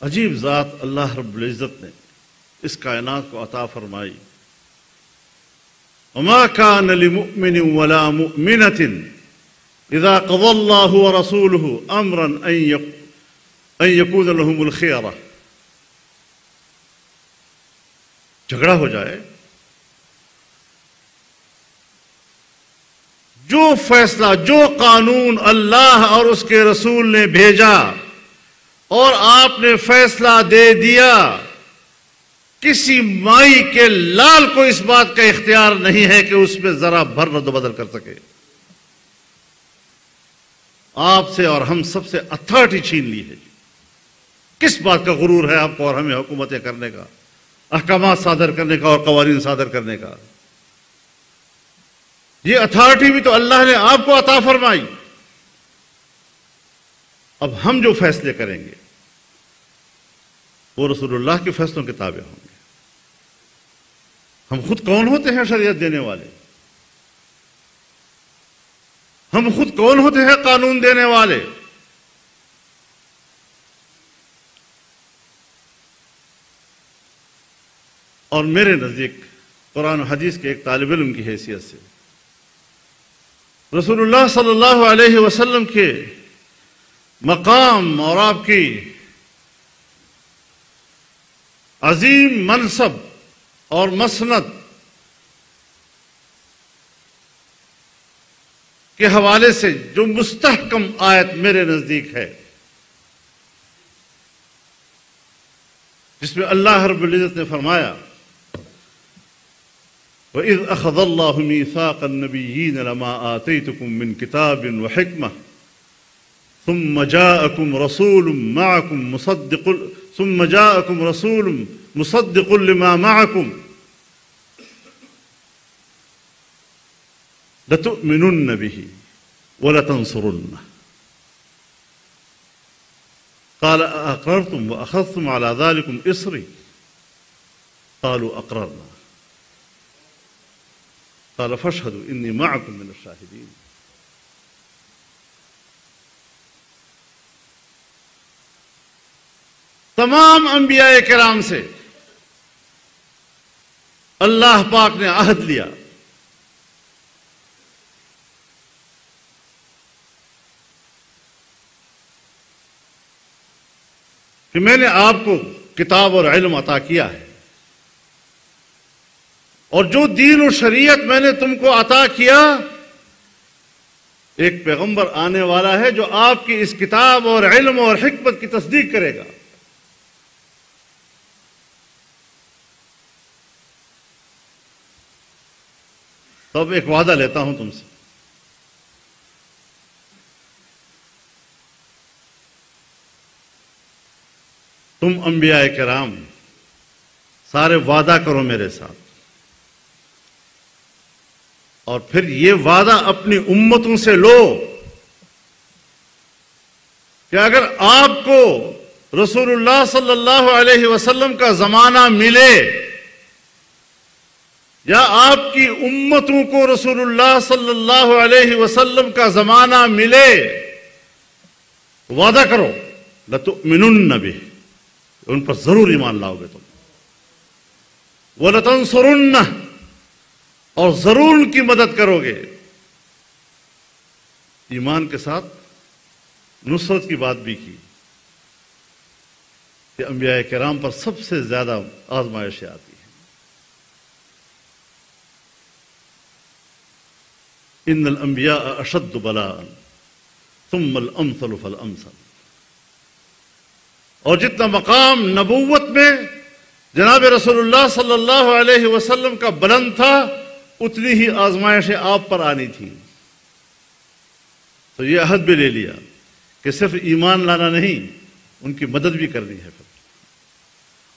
عجیب ذات اللہ رب العزت نے اس کائنات کو عطا فرمائی. وما كان لمؤمن ولا مؤمنة اذا قضى الله ورسوله امرا ان يكون لهم الخيرة. جھگڑا ہو جائے، جو فیصلہ، جو قانون اللہ اور اس کے رسول نے بھیجا اور آپ نے فیصلہ دے دیا، کسی مائی کے لال کو اس بات کا اختیار نہیں ہے کہ اس میں ذرا بھر رد و بدل کر سکے. آپ سے اور ہم سب سے اتھارٹی چھین لی ہے. کس بات کا غرور ہے آپ کو اور ہمیں حکومتیں کرنے کا، احکامات صادر کرنے کا اور قوانین صادر کرنے کا؟ یہ اتھارٹی بھی تو اللہ نے آپ کو عطا فرمائی. اب ہم جو فیصلے کریں گے وہ رسول اللہ کے فیصلوں کے تابع ہوں گے. ہم خود کون ہوتے ہیں شریعت دینے والے؟ ہم خود کون ہوتے ہیں قانون دینے والے؟ اور میرے نزدیک قرآن و حدیث کے ایک طالب علم کی حیثیت سے رسول اللہ صلی اللہ علیہ وسلم کے مقام اور آپ کی عظیم منصب اور مسند کے حوالے سے جو مستحکم آیت میرے نزدیک ہے، جس میں اللہ رب العزت نے فرمایا وَإِذْ أَخَذَ اللَّهُ مِيثَاقَ النَّبِيِّينَ لَمَا آتَيْتُكُم مِّن كِتَابٍ وَحِكْمَةٍ ثُمَّ جَاءَكُمْ رَسُولٌ مُصَدِّقٌ لِمَا مَعَكُمْ لَتُؤْمِنُنَّ بِهِ وَلَتَنصُرُنَّهُ قَالَ أَأَقْرَرْتُمْ وَأَخَذْتُمْ عَلَى ذَلِكُمْ إِصْرِي قَالُوا أَقْرَرْنَا قال فاشهدوا انی معکم من الشاہدین. تمام انبیاء کرام سے اللہ پاک نے عہد لیا کہ میں نے آپ کو کتاب اور علم عطا کیا ہے، اور جو دین و شریعت میں نے تم کو عطا کیا، ایک پیغمبر آنے والا ہے جو آپ کی اس کتاب اور علم اور حکمت کی تصدیق کرے گا. تو اب ایک وعدہ لیتا ہوں تم سے، تم انبیاء کرام سارے وعدہ کرو میرے ساتھ، اور پھر یہ وعدہ اپنی امتوں سے لو کہ اگر آپ کو رسول اللہ صلی اللہ علیہ وسلم کا زمانہ ملے یا آپ کی امتوں کو رسول اللہ صلی اللہ علیہ وسلم کا زمانہ ملے، وعدہ کرو لَتُؤْمِنُنَّ بِهِ، ان پر ضرور ایمان لاؤ گے تم، وَلَتَنصُرُنَّهُ، اور ضرور ان کی مدد کرو گے. ایمان کے ساتھ نصرت کی بات بھی کی کہ انبیاء کرام پر سب سے زیادہ آزمائشیں آتی ہیں. ان الانبیاء اشد بلاء ثم الامثل فالامثل. اور جتنا مقام نبوت میں جناب رسول اللہ صلی اللہ علیہ وسلم کا بلند تھا، اتنی ہی آزمائشیں آپ پر آنی تھی. تو یہ عہد بھی لے لیا کہ صرف ایمان لانا نہیں، ان کی مدد بھی کرنی ہے.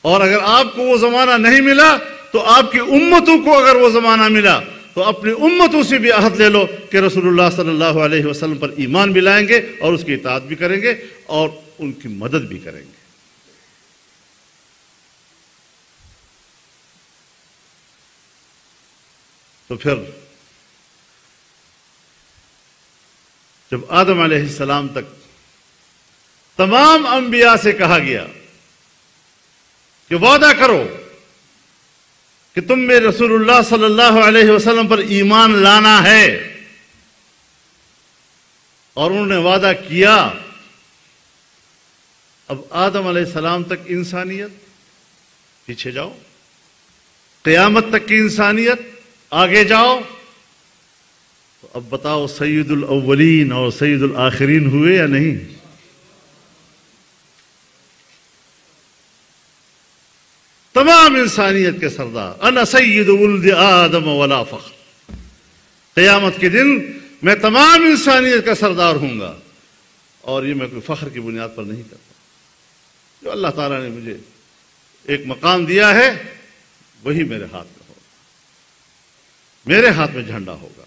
اور اگر آپ کو وہ زمانہ نہیں ملا تو آپ کی امتوں کو اگر وہ زمانہ ملا تو اپنی امتوں سے بھی عہد لے لو کہ رسول اللہ صلی اللہ علیہ وسلم پر ایمان بھی لائیں گے اور اس کی اطاعت بھی کریں گے اور ان کی مدد بھی کریں گے. تو پھر جب آدم علیہ السلام تک تمام انبیاء سے کہا گیا کہ وعدہ کرو کہ تم میں رسول اللہ صلی اللہ علیہ وسلم پر ایمان لانا ہے، اور انہوں نے وعدہ کیا۔ اب آدم علیہ السلام تک انسانیت، پیچھے جاؤ، قیامت تک کی انسانیت، آگے جاؤ، تو اب بتاؤ سید الاولین اور سید الآخرین ہوئے یا نہیں؟ تمام انسانیت کے سردار، انا سید ولد آدم ولا فخر، قیامت کے دن میں تمام انسانیت کا سردار ہوں گا، اور یہ میں کوئی فخر کی بنیاد پر نہیں کرتا۔ جو اللہ تعالیٰ نے مجھے ایک مقام دیا ہے وہی میرے ہاتھ میں ہوگا، میرے ہاتھ میں جھنڈا ہوگا۔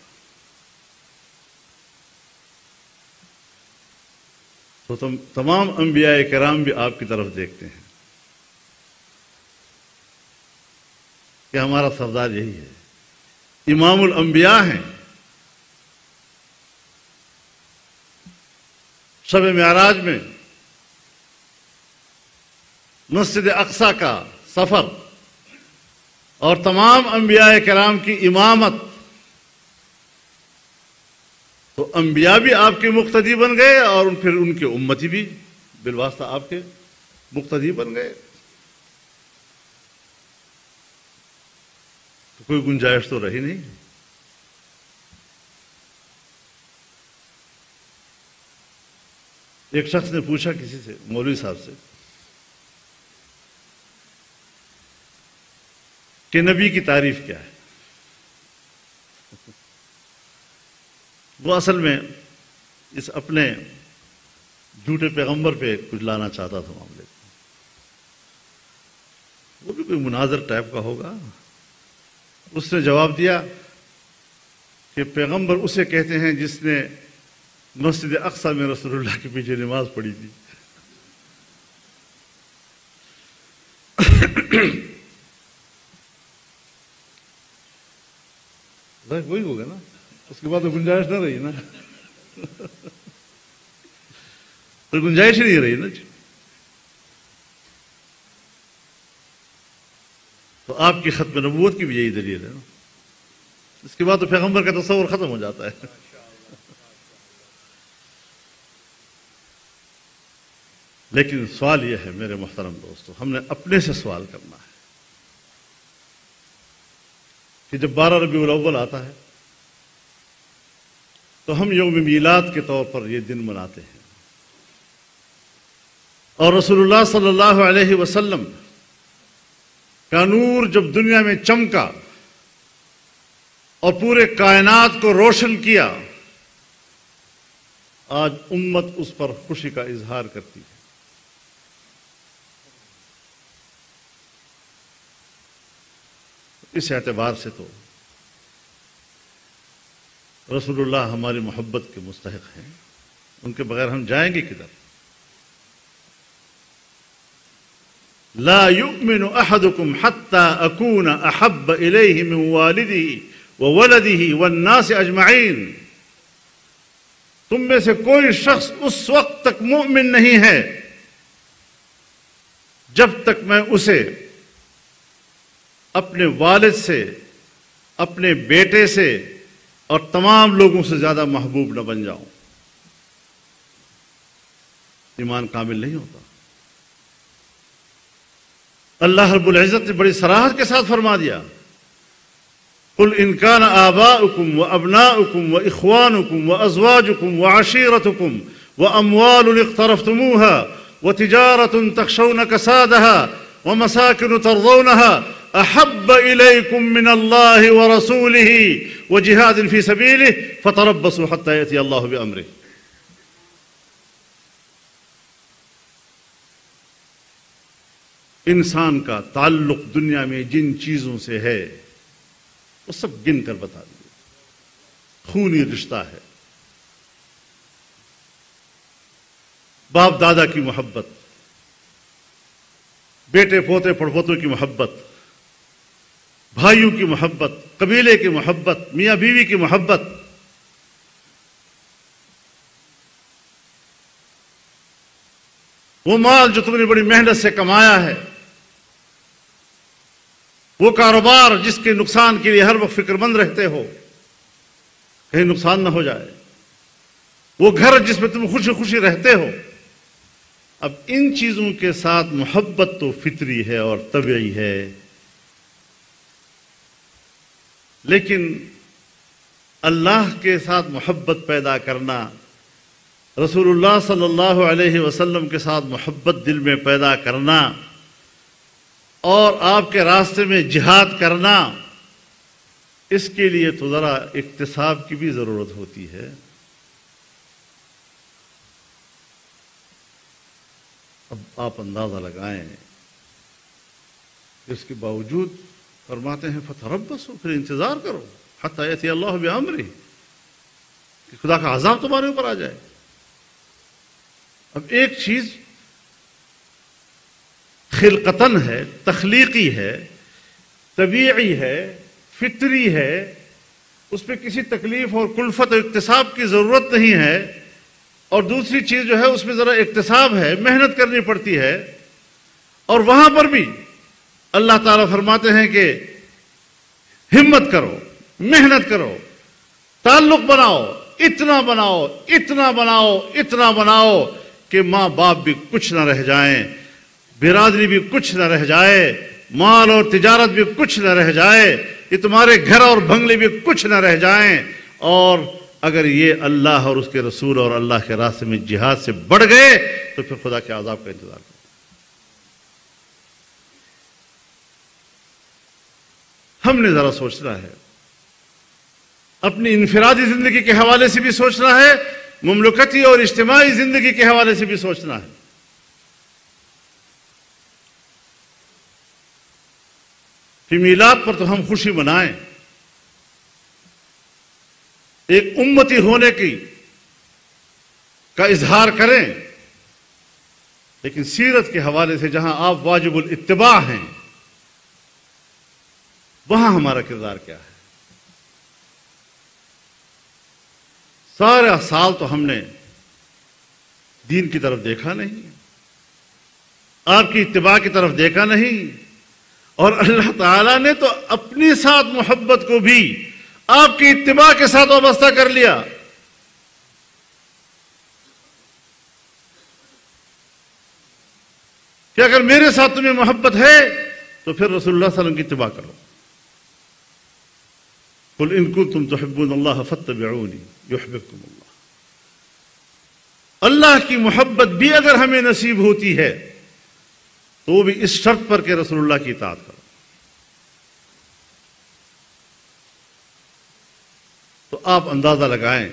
تو تمام انبیاء کرام بھی آپ کی طرف دیکھتے ہیں کہ ہمارا سردار یہی ہے، امام الانبیاء ہیں۔ شب معراج میں مسجد اقصی کا سفر اور تمام انبیاء کرام کی امامت، تو انبیاء بھی آپ کے مقتدی بن گئے اور پھر ان کے امتی بھی بالواسطہ آپ کے مقتدی بن گئے۔ تو کوئی گنجائش تو رہی نہیں۔ ایک شخص نے پوچھا کسی سے، مولوی صاحب سے، کہ نبی کی تعریف کیا ہے؟ وہ اصل میں اس اپنے جھوٹے پیغمبر پہ کچھ لانا چاہتا تھا معاملے کو۔ وہ بھی کوئی مناظر ٹائپ کا ہوگا۔ اس نے جواب دیا کہ پیغمبر اسے کہتے ہیں جس نے مسجد اقصی میں رسول اللہ کے پیچھے نماز پڑھی تھی۔ وہی ہوگا نا، اس کے بعد تو گنجائش نہ رہی نا، تو گنجائش ہی نہیں رہی نا۔ تو آپ کی ختم نبوت کی بھی یہی دلیل ہے نا، اس کے بعد تو پیغمبر کا تصور ختم ہو جاتا ہے۔ لیکن سوال یہ ہے میرے محترم دوستو، ہم نے اپنے سے سوال کرنا ہے کہ جب 12 ربیع الاول آتا ہے تو ہم یوم میلاد کے طور پر یہ دن مناتے ہیں، اور رسول اللہ صلی اللہ علیہ وسلم کا نور جب دنیا میں چمکا اور پورے کائنات کو روشن کیا، آج امت اس پر خوشی کا اظہار کرتی ہے۔ اس اعتبار سے تو رسول اللہ ہماری محبت کے مستحق ہیں، ان کے بغیر ہم جائیں گے کدھر؟ لا يؤمن احدكم حتى اكون احب اليه من والده وولده والناس اجمعین۔ تم میں سے کوئی شخص اس وقت تک مومن نہیں ہے جب تک میں اسے اپنے والد سے، اپنے بیٹے سے اور تمام لوگوں سے زیادہ محبوب نہ بن جاؤں۔ ایمان کامل نہیں ہوتا۔ اللہ رب العزت نے بڑی صراحت کے ساتھ فرما دیا، قل ان كان آباؤكم وابناؤكم واخوانكم وازواجكم وعشيرتكم واموال اقترفتموها وتجارة تخشون كسادها ومساكن ترضونها احب اليكم من الله ورسوله وجهاد في سبيله فتربصوا حتى يأتي الله بأمره۔ انسان کا تعلق دنیا میں جن چیزوں سے ہے وہ سب گن کر بتا دیے۔ خونی رشتہ ہے، باپ دادا کی محبت، بیٹے پوتے پڑپوتوں کی محبت، بھائیوں کی محبت، قبیلے کی محبت، میاں بیوی کی محبت، وہ مال جو تم نے بڑی محنت سے کمایا ہے وہ کاروبار جس کے نقصان کے لیے ہر وقت فکر مند رہتے ہو کہیں نقصان نہ ہو جائے، وہ گھر جس میں تم خوشی خوشی رہتے ہو. اب ان چیزوں کے ساتھ محبت تو فطری ہے اور طبعی ہے، لیکن اللہ کے ساتھ محبت پیدا کرنا، رسول اللہ صلی اللہ علیہ وسلم کے ساتھ محبت دل میں پیدا کرنا اور آپ کے راستے میں جہاد کرنا، اس کے لیے تو ذرا اکتساب کی بھی ضرورت ہوتی ہے. اب آپ اندازہ لگائیں، اس کے باوجود فرماتے ہیں فتربصوا، پھر انتظار کرو حتی یأتی اللہ بامرہ، کہ خدا کا عذاب تمہارے اوپر آ جائے. اب ایک چیز خلقتاً ہے، تخلیقی ہے، طبیعی ہے، فطری ہے، اس پہ کسی تکلیف اور کلفت اور اکتساب کی ضرورت نہیں ہے. اور دوسری چیز جو ہے اس میں ذرا اکتساب ہے، محنت کرنی پڑتی ہے. اور وہاں پر بھی اللہ تعالیٰ فرماتے ہیں کہ ہمت کرو، محنت کرو، تعلق بناؤ، اتنا بناؤ، اتنا بناؤ، اتنا بناؤ کہ ماں باپ بھی کچھ نہ رہ جائیں، برادری بھی کچھ نہ رہ جائے، مال اور تجارت بھی کچھ نہ رہ جائے، یہ تمہارے گھر اور بنگلے بھی کچھ نہ رہ جائیں. اور اگر یہ اللہ اور اس کے رسول اور اللہ کے راستے میں جہاد سے بڑھ گئے تو پھر خدا کے عذاب کا انتظار کرو. ہم نے ذرا سوچنا ہے، اپنی انفرادی زندگی کے حوالے سے بھی سوچنا ہے، مملکتی اور اجتماعی زندگی کے حوالے سے بھی سوچنا ہے. کہ میلاد پر تو ہم خوشی منائیں، ایک امتی ہونے کا اظہار کریں، لیکن سیرت کے حوالے سے جہاں آپ واجب الاتباع ہیں وہاں ہمارا کردار کیا ہے؟ سارا سال تو ہم نے دین کی طرف دیکھا نہیں، آپ کی اتباع کی طرف دیکھا نہیں، اور اللہ تعالیٰ نے تو اپنی ساتھ محبت کو بھی آپ کی اتباع کے ساتھ وابستہ کر لیا. کہ اگر میرے ساتھ تمہیں محبت ہے تو پھر رسول اللہ صلی اللہ علیہ وسلم کی اتباع کرو. قل ان کنتم تحبون اللہ فاتبعونی یحببکم اللہ. اللہ کی محبت بھی اگر ہمیں نصیب ہوتی ہے تو وہ بھی اس شرط پر کہ رسول اللہ کی اطاعت کرو. تو آپ اندازہ لگائیں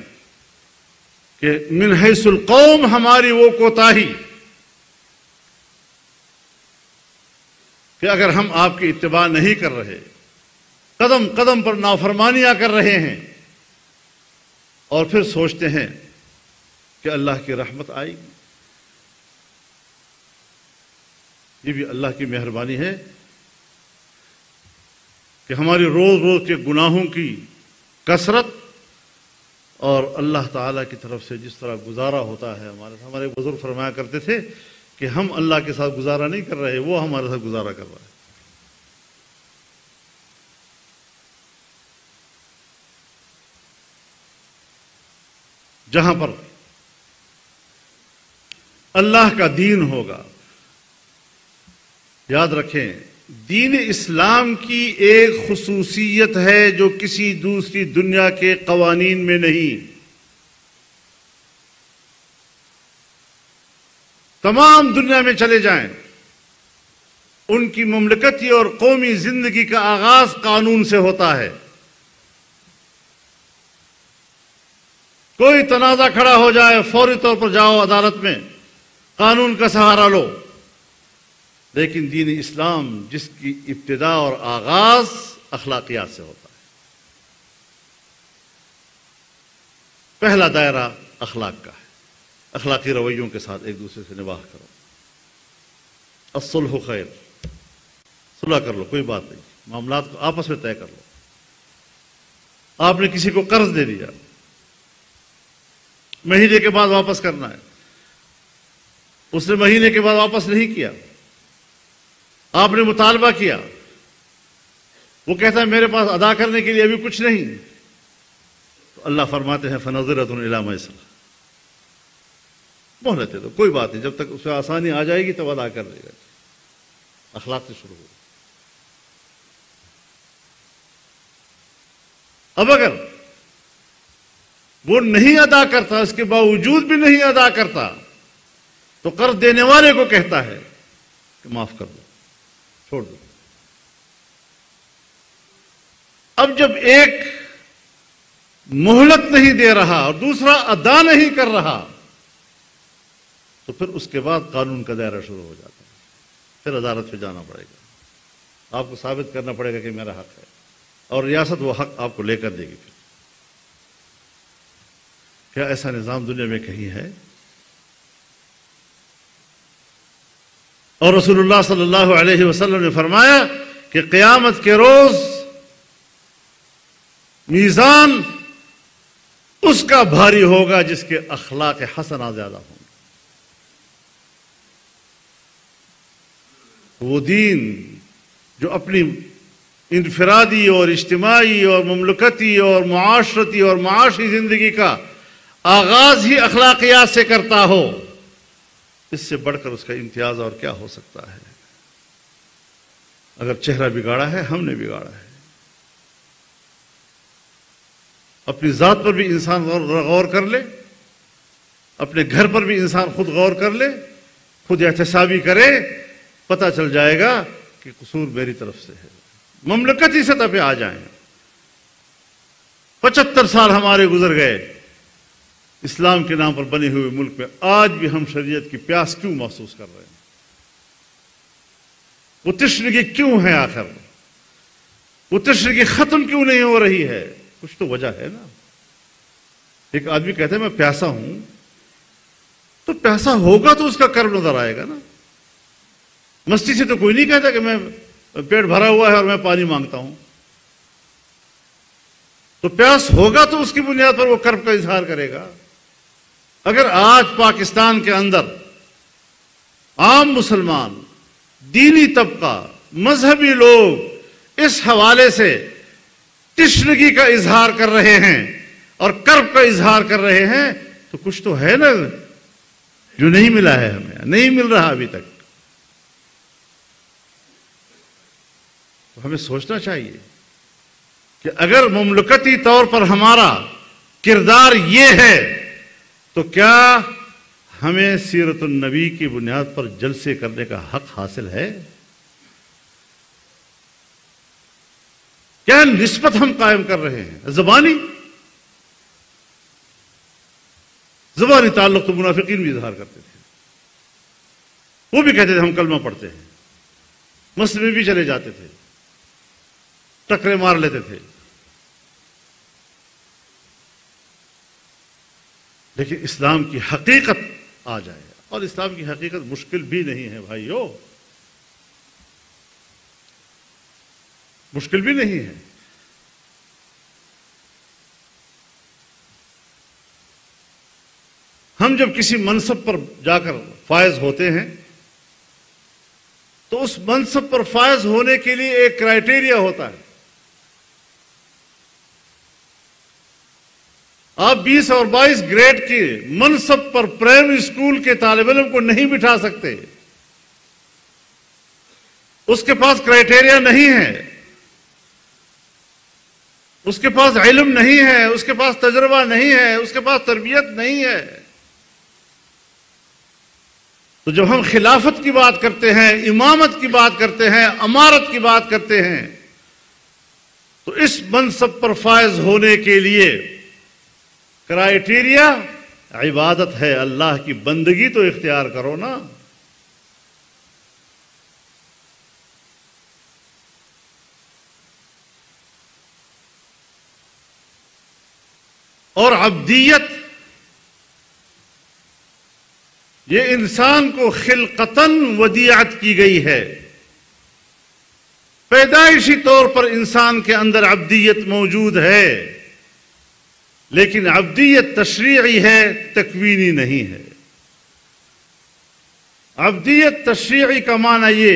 کہ من حیث القوم ہماری وہ کوتاہی کہ اگر ہم آپ کی اتباع نہیں کر رہے، قدم قدم پر نافرمانیاں کر رہے ہیں، اور پھر سوچتے ہیں کہ اللہ کی رحمت آئے گی. یہ بھی اللہ کی مہربانی ہے کہ ہماری روز روز کے گناہوں کی کثرت اور اللہ تعالیٰ کی طرف سے جس طرح گزارا ہوتا ہے، ہمارے بزرگ فرمایا کرتے تھے کہ ہم اللہ کے ساتھ گزارا نہیں کر رہے، وہ ہمارے ساتھ گزارا کر رہا ہے. جہاں پر اللہ کا دین ہوگا، یاد رکھیں دین اسلام کی ایک خصوصیت ہے جو کسی دوسری دنیا کے قوانین میں نہیں. تمام دنیا میں چلے جائیں، ان کی مملکتی اور قومی زندگی کا آغاز قانون سے ہوتا ہے. کوئی تنازع کھڑا ہو جائے فوری طور پر جاؤ عدالت میں، قانون کا سہارا لو. لیکن دین اسلام جس کی ابتدا اور آغاز اخلاقیات سے ہوتا ہے، پہلا دائرہ اخلاق کا ہے. اخلاقی رویوں کے ساتھ ایک دوسرے سے نباہ کرو. الصلح خیر، صلح کر لو، کوئی بات نہیں، معاملات کو آپس میں طے کر لو. آپ نے کسی کو قرض دے دیا، مہینے کے بعد واپس کرنا ہے، اس نے مہینے کے بعد واپس نہیں کیا، آپ نے مطالبہ کیا، وہ کہتا ہے میرے پاس ادا کرنے کے لیے ابھی کچھ نہیں، تو اللہ فرماتے ہیں فَنَظِرَةٌ إِلَىٰ مَيْسَرَةٍ، مہلت دے دو، کوئی بات نہیں، جب تک اس میں آسانی آ جائے گی تب ادا کر لے گا۔ اخلاق سے شروع ہو۔ اب اگر وہ نہیں ادا کرتا، اس کے باوجود بھی نہیں ادا کرتا، تو قرض دینے والے کو کہتا ہے کہ معاف کر دو، چھوڑ دو۔ اب جب ایک مہلت نہیں دے رہا اور دوسرا ادا نہیں کر رہا، تو پھر اس کے بعد قانون کا دائرہ شروع ہو جاتا ہے، پھر عدالت پہ جانا پڑے گا، آپ کو ثابت کرنا پڑے گا کہ میرا حق ہے، اور ریاست وہ حق آپ کو لے کر دے گی۔ پھر کیا ایسا نظام دنیا میں کہیں ہے؟ اور رسول اللہ صلی اللہ علیہ وسلم نے فرمایا کہ قیامت کے روز میزان اس کا بھاری ہوگا جس کے اخلاق حسنہ زیادہ ہوں گے۔ وہ دین جو اپنی انفرادی اور اجتماعی اور مملکتی اور معاشرتی اور معاشی زندگی کا آغاز ہی اخلاقیات سے کرتا ہو، اس سے بڑھ کر اس کا امتیاز اور کیا ہو سکتا ہے؟ اگر چہرہ بگاڑا ہے، ہم نے بگاڑا ہے۔ اپنی ذات پر بھی انسان غور کر لے، اپنے گھر پر بھی انسان خود غور کر لے، خود احتسابی کرے، پتہ چل جائے گا کہ قصور میری طرف سے ہے۔ مملکتی سطح پہ آ جائیں، 75 سال ہمارے گزر گئے اسلام کے نام پر بنے ہوئے ملک میں، آج بھی ہم شریعت کی پیاس کیوں محسوس کر رہے ہیں؟ وہ تشنگی کیوں ہے؟ آخر وہ تشنگی ختم کیوں نہیں ہو رہی ہے؟ کچھ تو وجہ ہے نا۔ ایک آدمی کہتا ہے میں پیاسا ہوں، تو پیاسا ہوگا تو اس کا کرم نظر آئے گا نا۔ مستی سے تو کوئی نہیں کہتا کہ میں پیٹ بھرا ہوا ہے اور میں پانی مانگتا ہوں، تو پیاس ہوگا تو اس کی بنیاد پر وہ کرم کا اظہار کرے گا۔ اگر آج پاکستان کے اندر عام مسلمان، دینی طبقہ، مذہبی لوگ اس حوالے سے تشنگی کا اظہار کر رہے ہیں اور کرب کا اظہار کر رہے ہیں، تو کچھ تو ہے نا جو نہیں ملا ہے، ہمیں نہیں مل رہا ابھی تک۔ تو ہمیں سوچنا چاہیے کہ اگر مملکتی طور پر ہمارا کردار یہ ہے تو کیا ہمیں سیرت النبی کی بنیاد پر جلسے کرنے کا حق حاصل ہے؟ کیا نسبت ہم قائم کر رہے ہیں؟ زبانی تعلق تو منافقین بھی اظہار کرتے تھے، وہ بھی کہتے تھے ہم کلمہ پڑھتے ہیں، مسجد میں بھی چلے جاتے تھے، ٹکرے مار لیتے تھے، لیکن اسلام کی حقیقت آ جائے، اور اسلام کی حقیقت مشکل بھی نہیں ہے بھائیو، مشکل بھی نہیں ہے۔ ہم جب کسی منصب پر جا کر فائز ہوتے ہیں تو اس منصب پر فائز ہونے کے لیے ایک کرائیٹیریا ہوتا ہے۔ آپ 20 اور 22 گریڈ کے منصب پر پرائمری اسکول کے طالب علم کو نہیں بٹھا سکتے، اس کے پاس کرائیٹیریا نہیں ہے، اس کے پاس علم نہیں ہے، اس کے پاس تجربہ نہیں ہے، اس کے پاس تربیت نہیں ہے۔ تو جب ہم خلافت کی بات کرتے ہیں، امامت کی بات کرتے ہیں، امارت کی بات کرتے ہیں، تو اس منصب پر فائز ہونے کے لیے کرائیٹیریا عبادت ہے، اللہ کی بندگی تو اختیار کرو نا۔ اور عبدیت یہ انسان کو خلقتاً ودیعت کی گئی ہے، پیدائشی طور پر انسان کے اندر عبدیت موجود ہے، لیکن عبدیت تشریعی ہے، تکوینی نہیں ہے۔ عبدیت تشریعی کا معنی یہ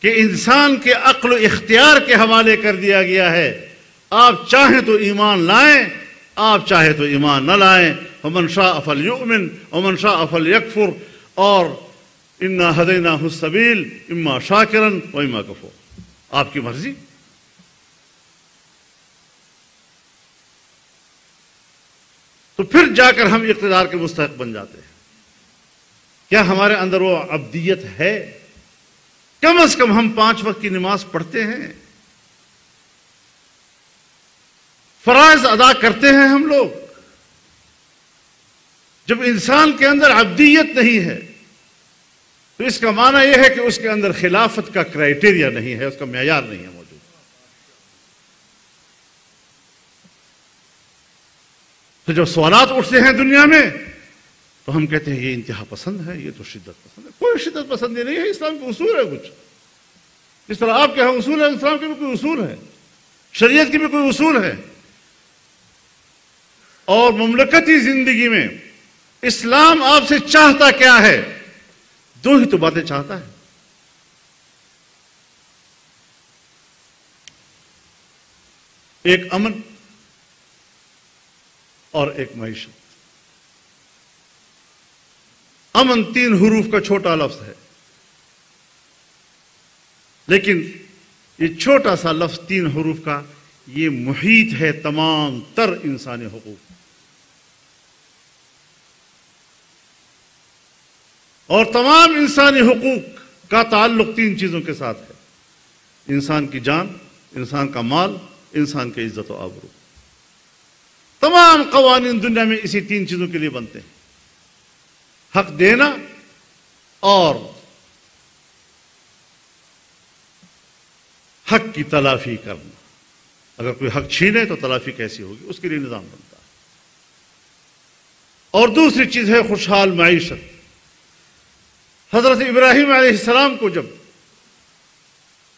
کہ انسان کے عقل و اختیار کے حوالے کر دیا گیا ہے. آپ چاہیں تو ایمان لائیں، آپ چاہیں تو ایمان نہ لائیں. فمن شاء فلیؤمن ومن شاء فلیکفر، اور انا ہدیناہ السبیل اما شاکرا و اما کفور. آپ کی مرضی. تو پھر جا کر ہم اقتدار کے مستحق بن جاتے ہیں. کیا ہمارے اندر وہ عبدیت ہے؟ کم از کم ہم 5 وقت کی نماز پڑھتے ہیں، فرائض ادا کرتے ہیں ہم لوگ. جب انسان کے اندر عبدیت نہیں ہے تو اس کا معنی یہ ہے کہ اس کے اندر خلافت کا کرائیٹیریا نہیں ہے، اس کا معیار نہیں ہے موجود. تو جب سوالات اٹھتے ہیں دنیا میں تو ہم کہتے ہیں یہ انتہا پسند ہے، یہ تو شدت پسند ہے. کوئی شدت پسندی نہیں ہے، اسلام کا اصول ہے کچھ. جس طرح آپ کے ہاں اصول ہے، اسلام کے بھی کوئی اصول ہے، شریعت کی بھی کوئی اصول ہے. اور مملکتی زندگی میں اسلام آپ سے چاہتا کیا ہے؟ 2 ہی تو باتیں چاہتا ہے. ایک امن اور ایک معیشت. امن 3 حروف کا چھوٹا لفظ ہے، لیکن یہ چھوٹا سا لفظ 3 حروف کا یہ محیط ہے تمام تر انسانی حقوق. اور تمام انسانی حقوق کا تعلق 3 چیزوں کے ساتھ ہے: انسان کی جان، انسان کا مال، انسان کی عزت و آبرو. تمام قوانین دنیا میں اسی 3 چیزوں کے لیے بنتے ہیں: حق دینا اور حق کی تلافی کرنا. اگر کوئی حق چھینے تو تلافی کیسی ہوگی، اس کے لیے نظام بنتا ہے. اور دوسری چیز ہے خوشحال معیشت. حضرت ابراہیم علیہ السلام کو جب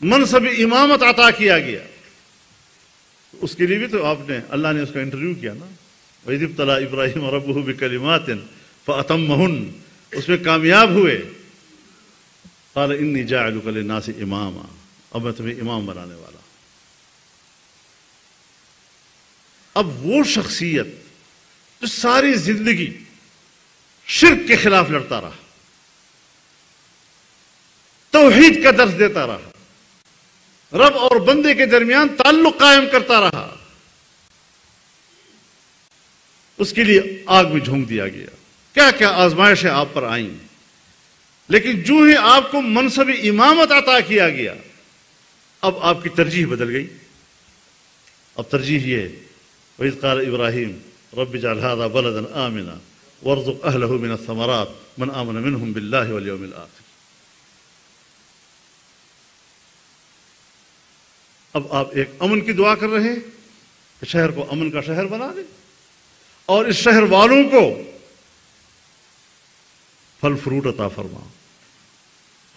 منصب امامت عطا کیا گیا اس کے لیے بھی تو آپ نے، اللہ نے اس کا انٹرویو کیا نا. وَإِذِ ابْتَلَىٰ إِبْرَاهِيمَ رَبُّهُ بِكَلِمَاتٍ فَأَتَمَّهُنَّ، اس میں کامیاب ہوئے. قَالَ إِنِّي جَاعِلُكَ لِلنَّاسِ إِمَامًا، اب میں تمہیں امام بنانے والا. اب وہ شخصیت جو ساری زندگی شرک کے خلاف لڑتا رہا، توحید کا درس دیتا رہا، رب اور بندے کے درمیان تعلق قائم کرتا رہا، اس کے لیے آگ میں جھونک دیا گیا. کیا کیا آزمائشیں آپ پر آئیں، لیکن جو ہی آپ کو منصب امامت عطا کیا گیا اب آپ کی ترجیح بدل گئی. اب ترجیح یہ: وَإِذْ قَالَ إِبْرَاهِيمُ رَبِّ اجْعَلْ هَٰذَا بَلَدًا آمِنًا وَارْزُقْ أَهْلَهُ مِنَ الثَّمَرَاتِ مَنْ آمَنَ مِنْهُمْ بِاللَّهِ وَالْيَوْمِ الْآخِرِ. اب آپ ایک امن کی دعا کر رہے ہیں کہ شہر کو امن کا شہر بنا دیں، اور اس شہر والوں کو پھل فروٹ عطا فرما،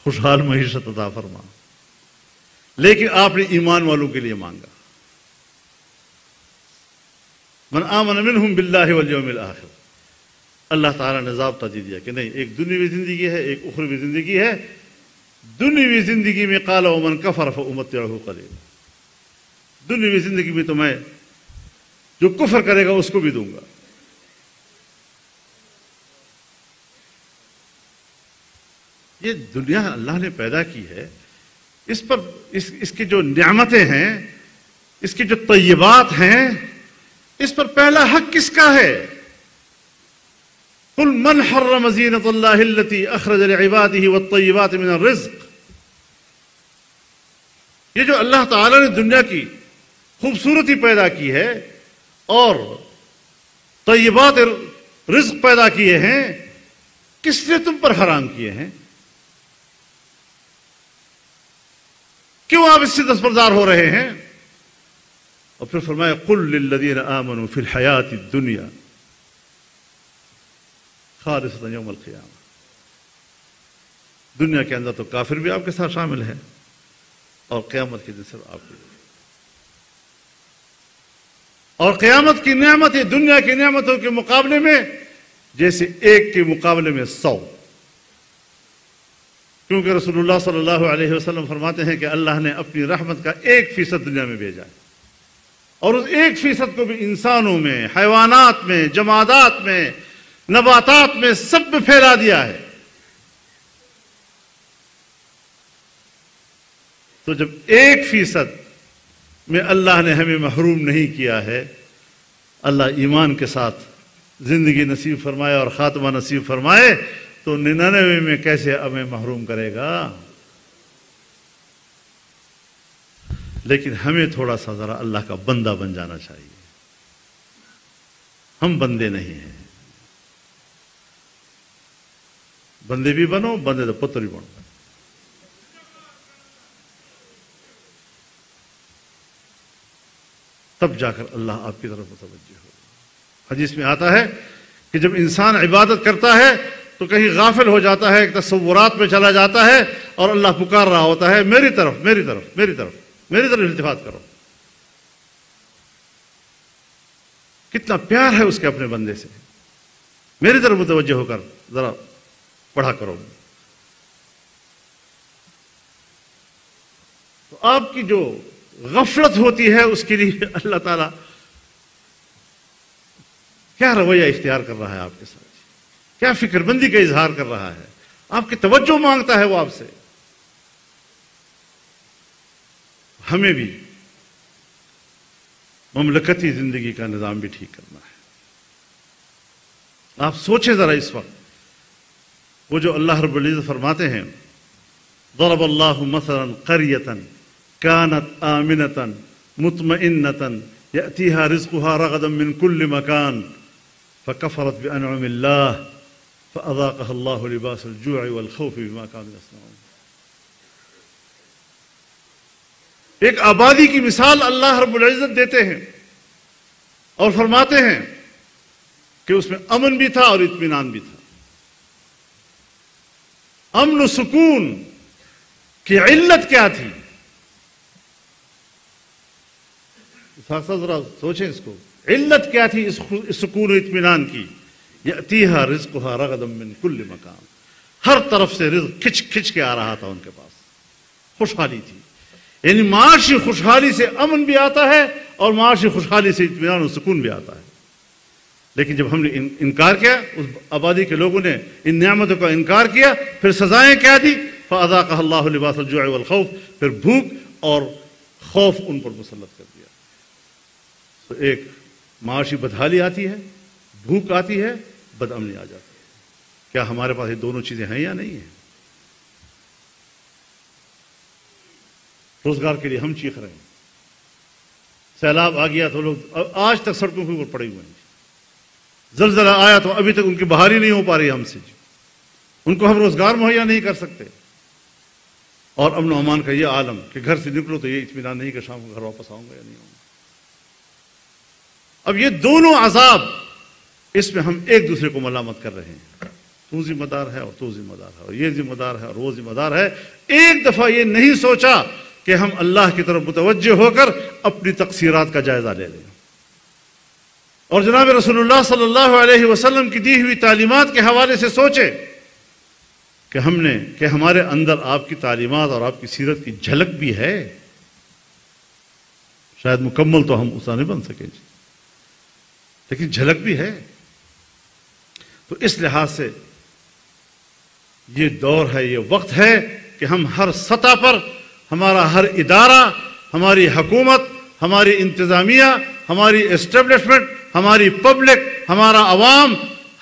خوشحال معیشت عطا فرما. لیکن آپ نے ایمان والوں کے لیے مانگا. من آمن منہم باللہ والیوم الآخر. اللہ تعالیٰ نے ضابطہ دے دیا کہ نہیں، ایک دنیاوی زندگی ہے، ایک اخروی زندگی ہے. دنیاوی زندگی میں قال ومن کفر فامتعہ قلیلا، دنیاوی زندگی میں تو میں جو کفر کرے گا اس کو بھی دوں گا. یہ دنیا اللہ نے پیدا کی ہے، اس پر اس کی جو نعمتیں ہیں، اس کی جو طیبات ہیں، اس پر پہلا حق کس کا ہے؟ قل من حرم زینۃ اللہ التی اخرج لعبادہ والطیبات من الرزق. یہ جو اللہ تعالی نے دنیا کی خوبصورتی پیدا کی ہے اور طیبات رزق پیدا کیے ہیں، کس نے تم پر حرام کیے ہیں؟ کیوں آپ اس سے دستبردار ہو رہے ہیں؟ اور پھر فرمایا قل للذین آمنوا فی الحیات الدنیا خالصۃ یوم القیامہ. دنیا کے اندر تو کافر بھی آپ کے ساتھ شامل ہے، اور قیامت کے دن صرف آپ کے. اور قیامت کی نعمتیں دنیا کی نعمتوں کے مقابلے میں جیسے 1 کے مقابلے میں 100. کیونکہ رسول اللہ صلی اللہ علیہ وسلم فرماتے ہیں کہ اللہ نے اپنی رحمت کا 1% دنیا میں بھیجا ہے، اور اس 1% کو بھی انسانوں میں، حیوانات میں، جمادات میں، نباتات میں، سب میں پھیلا دیا ہے۔ تو جب 1% میں اللہ نے ہمیں محروم نہیں کیا ہے، اللہ ایمان کے ساتھ زندگی نصیب فرمائے اور خاتمہ نصیب فرمائے، تو 99 میں کیسے ہمیں محروم کرے گا؟ لیکن ہمیں تھوڑا سا ذرا اللہ کا بندہ بن جانا چاہیے۔ ہم بندے نہیں ہیں، بندے بھی بنو، بندے تو پتر بھی بنو۔ تب جا کر اللہ آپ کی طرف متوجہ ہو۔ حدیث میں آتا ہے کہ جب انسان عبادت کرتا ہے تو کہیں غافل ہو جاتا ہے، ایک تصورات میں چلا جاتا ہے، اور اللہ پکار رہا ہوتا ہے، میری طرف میری طرف میری طرف میری طرف التفات کرو۔ کتنا پیار ہے اس کے اپنے بندے سے، میری طرف متوجہ ہو کر ذرا پڑھا کرو۔ تو آپ کی جو غفلت ہوتی ہے اس کے لیے اللہ تعالیٰ کیا رویہ اختیار کر رہا ہے آپ کے ساتھ، کیا فکر بندی کا اظہار کر رہا ہے، آپ کی توجہ مانگتا ہے وہ آپ سے۔ ہمیں بھی مملکتی زندگی کا نظام بھی ٹھیک کرنا ہے۔ آپ سوچیں ذرا اس وقت، وہ جو اللہ رب العزت فرماتے ہیں، ضرب اللہ مثلا قریۃ كانت آمنة مطمئنة يأتيها رزقها رغدا من كل مكان فكفرت بأنعم الله فأذاقها الله لباس الجوع والخوف بما كانوا يصنعون۔ ایک آبادی کی مثال اللہ رب العزت دیتے ہیں اور فرماتے ہیں کہ اس میں امن بھی تھا اور اطمینان بھی تھا۔ امن و سکون کی علت کیا تھی؟ ذرا سوچیں اس کو، علت کیا تھی اس سکون و اطمینان کی؟ یأتیہا رزقہا رغدا من کل مکان، ہر طرف سے رزق کھچ کھچ کے آ رہا تھا ان کے پاس، خوشحالی تھی۔ یعنی معاشی خوشحالی سے امن بھی آتا ہے اور معاشی خوشحالی سے اطمینان و سکون بھی آتا ہے۔ لیکن جب ہم نے انکار کیا، اس آبادی کے لوگوں نے ان نعمتوں کا انکار کیا، پھر سزائیں کیا دی؟ فَأَذَاقَهَا اللَّهُ لِبَاسَ الْجُوعِ وَالْخَوْفِ، پھر بھوک اور خوف ان پر مسلط کر دیا۔ تو ایک معاشی بدحالی آتی ہے، بھوک آتی ہے، بدامنی آ جاتی ہے۔ کیا ہمارے پاس یہ دونوں چیزیں ہیں یا نہیں ہیں؟ روزگار کے لیے ہم چیخ رہے ہیں، سیلاب آ گیا تو لوگ آج تک سڑکوں کے اوپر پڑے ہوئے ہیں، زلزلہ آیا تو ابھی تک ان کی بحالی نہیں ہو پا رہی ہم سے، ان کو ہم روزگار مہیا نہیں کر سکتے، اور امن و امان کا یہ عالم کہ گھر سے نکلو تو یہ اطمینان نہیں کہ شام کو گھر واپس آؤں گا یا نہیں آؤں گا۔ اب یہ دونوں عذاب، اس میں ہم ایک دوسرے کو ملامت کر رہے ہیں، تو ذمہ دار ہے اور تو ذمہ دار ہے، اور یہ ذمہ دار ہے اور وہ ذمہ دار ہے۔ ایک دفعہ یہ نہیں سوچا کہ ہم اللہ کی طرف متوجہ ہو کر اپنی تقصیرات کا جائزہ لے لیں، اور جناب رسول اللہ صلی اللہ علیہ وسلم کی دی ہوئی تعلیمات کے حوالے سے سوچے کہ ہمارے اندر آپ کی تعلیمات اور آپ کی سیرت کی جھلک بھی ہے۔ شاید مکمل تو ہم اسا نہیں بن سکیں، لیکن جھلک بھی ہے۔ تو اس لحاظ سے یہ دور ہے، یہ وقت ہے کہ ہم ہر سطح پر، ہمارا ہر ادارہ، ہماری حکومت، ہماری انتظامیہ، ہماری اسٹیبلشمنٹ، ہماری پبلک، ہمارا عوام،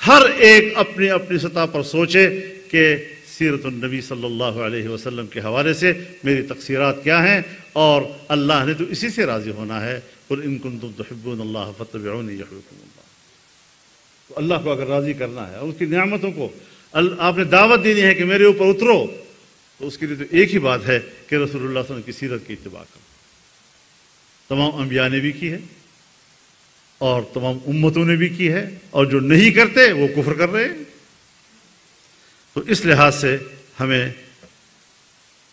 ہر ایک اپنی اپنی سطح پر سوچے کہ سیرت النبی صلی اللہ علیہ وسلم کے حوالے سے میری تقصیرات کیا ہیں، اور اللہ نے تو اسی سے راضی ہونا ہے۔ قل ان کنتم تحبون اللہ فاتبعونی یحببکم اللہ۔ تو اللہ کو اگر راضی کرنا ہے، اور اس کی نعمتوں کو آپ نے دعوت دینی ہے کہ میرے اوپر اترو، تو اس کے لیے تو ایک ہی بات ہے کہ رسول اللہ صلی اللہ علیہ وسلم کی سیرت کی اتباع کرو۔ تمام انبیاء نے بھی کی ہے اور تمام امتوں نے بھی کی ہے، اور جو نہیں کرتے وہ کفر کر رہے ہیں۔ تو اس لحاظ سے ہمیں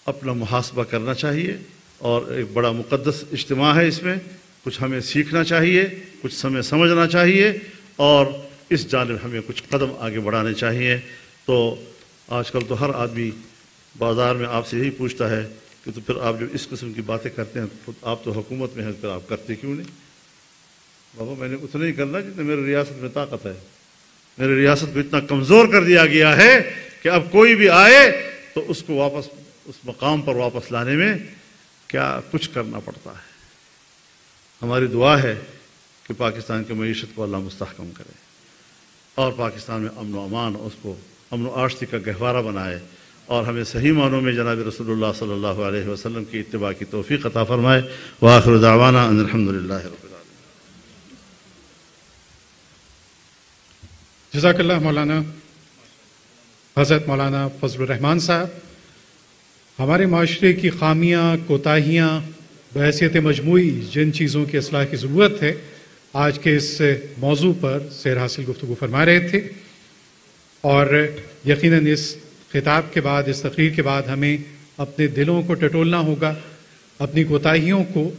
اپنا محاسبہ کرنا چاہیے، اور ایک بڑا مقدس اجتماع ہے، اس میں کچھ ہمیں سیکھنا چاہیے، کچھ سمجھنا چاہیے، اور اس جانب ہمیں کچھ قدم آگے بڑھانے چاہیے۔ تو آج کل تو ہر آدمی بازار میں آپ سے یہی پوچھتا ہے کہ تو پھر آپ جو اس قسم کی باتیں کرتے ہیں خود آپ تو حکومت میں ہیں، پھر آپ کرتے کیوں نہیں؟ بابا میں نے اتنا ہی کرنا جتنا میری ریاست میں طاقت ہے. میری ریاست کو اتنا کمزور کر دیا گیا ہے کہ اب کوئی بھی آئے تو اس کو واپس اس مقام پر واپس لانے میں کیا کچھ کرنا پڑتا ہے. ہماری دعا ہے کہ پاکستان کی معیشت کو اللہ مستحکم کرے اور پاکستان میں امن و امان، اس کو امن و آشتی کا گہوارہ بنائے اور ہمیں صحیح معنوں میں جناب رسول اللہ صلی اللہ علیہ وسلم کی اتباع کی توفیق عطا فرمائے. وآخر دعوانا ان الحمدللہ رب العالمین. جزاک اللہ مولانا. حضرت مولانا فضل الرحمان صاحب، ہمارے معاشرے کی خامیاں، کوتاہیاں بحیثیت مجموعی جن چیزوں کی اصلاح کی ضرورت ہے، آج کے اس موضوع پر سیر حاصل گفتگو فرما رہے تھے. اور یقیناً اس خطاب کے بعد، اس تقریر کے بعد ہمیں اپنے دلوں کو ٹٹولنا ہوگا، اپنی کوتاہیوں کو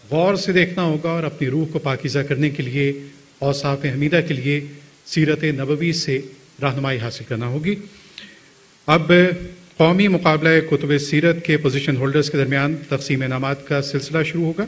غور سے دیکھنا ہوگا اور اپنی روح کو پاکیزہ کرنے کے لیے، اوصاف حمیدہ کے لیے سیرت نبوی سے رہنمائی حاصل کرنا ہوگی. اب قومی مقابلہ کتب سیرت کے پوزیشن ہولڈرز کے درمیان تقسیم انعامات کا سلسلہ شروع ہوگا.